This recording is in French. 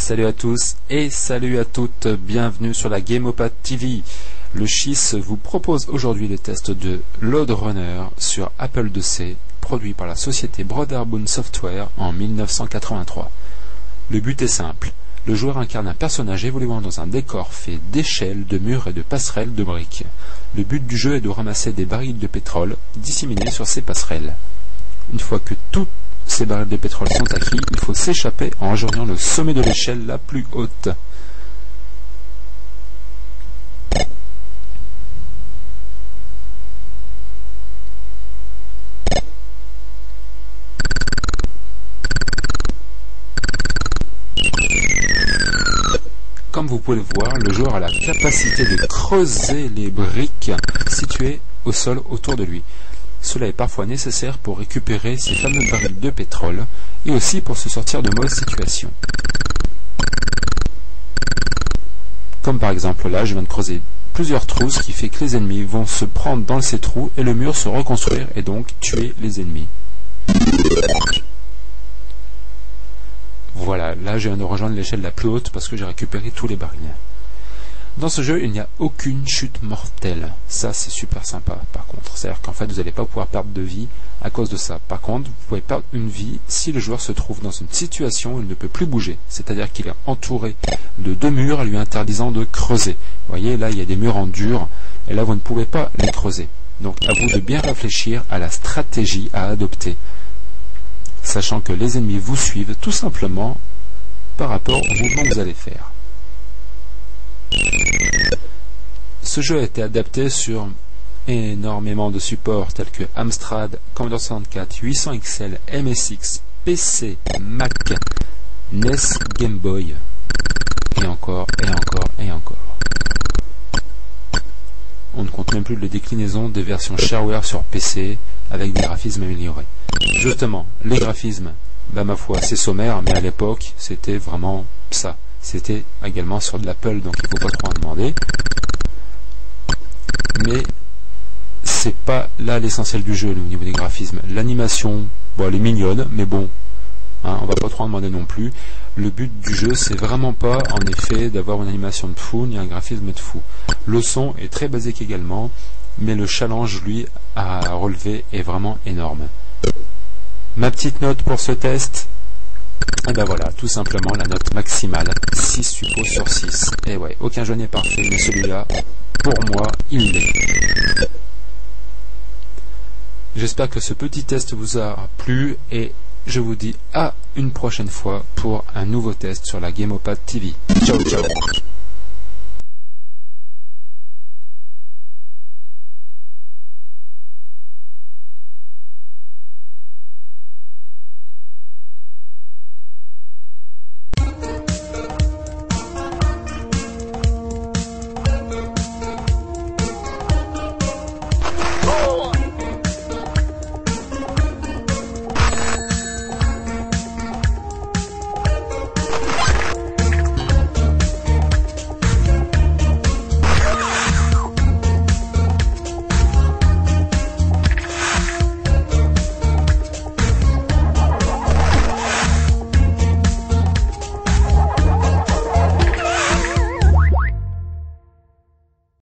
Salut à tous et salut à toutes, bienvenue sur la Gameopad TV. Le SCHISS vous propose aujourd'hui les tests de Load Runner sur Apple IIc, produit par la société Broderbund Software en 1983. Le but est simple, le joueur incarne un personnage évoluant dans un décor fait d'échelles, de murs et de passerelles de briques. Le but du jeu est de ramasser des barils de pétrole disséminés sur ces passerelles. Une fois que tous ces barils de pétrole sont acquis, il faut s'échapper en rejoignant le sommet de l'échelle la plus haute. Comme vous pouvez le voir, le joueur a la capacité de creuser les briques situées au sol autour de lui. Cela est parfois nécessaire pour récupérer ces fameux barils de pétrole et aussi pour se sortir de mauvaises situations. Comme par exemple là, je viens de creuser plusieurs trous, ce qui fait que les ennemis vont se prendre dans ces trous et le mur se reconstruire et donc tuer les ennemis. Voilà, là je viens de rejoindre l'échelle la plus haute parce que j'ai récupéré tous les barils. Dans ce jeu, il n'y a aucune chute mortelle. Ça, c'est super sympa, par contre. C'est-à-dire qu'en fait, vous n'allez pas pouvoir perdre de vie à cause de ça. Par contre, vous pouvez perdre une vie si le joueur se trouve dans une situation où il ne peut plus bouger. C'est-à-dire qu'il est entouré de deux murs lui interdisant de creuser. Vous voyez, là, il y a des murs en dur, et là, vous ne pouvez pas les creuser. Donc, à vous de bien réfléchir à la stratégie à adopter. Sachant que les ennemis vous suivent tout simplement par rapport au mouvement que vous allez faire. Ce jeu a été adapté sur énormément de supports tels que Amstrad, Commodore 64, 800 XL, MSX, PC, Mac, NES, Game Boy, et encore, et encore, et encore. On ne compte même plus les déclinaisons des versions shareware sur PC avec des graphismes améliorés. Justement, les graphismes, ma foi, c'est sommaire, mais à l'époque, c'était vraiment ça. C'était également sur de l'Apple, donc il ne faut pas trop en demander. Mais c'est pas là l'essentiel du jeu au niveau des graphismes. L'animation, bon, elle est mignonne, mais bon, hein, on va pas trop en demander non plus. Le but du jeu, c'est vraiment pas en effet d'avoir une animation de fou ni un graphisme de fou. Le son est très basique également, mais le challenge, lui, à relever est vraiment énorme. Ma petite note pour ce test, et ben voilà, tout simplement la note maximale, 6 suppos sur 6. Et ouais, aucun jeu n'est parfait, mais celui-là, pour moi, il l'est. J'espère que ce petit test vous a plu et je vous dis à une prochaine fois pour un nouveau test sur la Gameopad TV. Ciao ciao.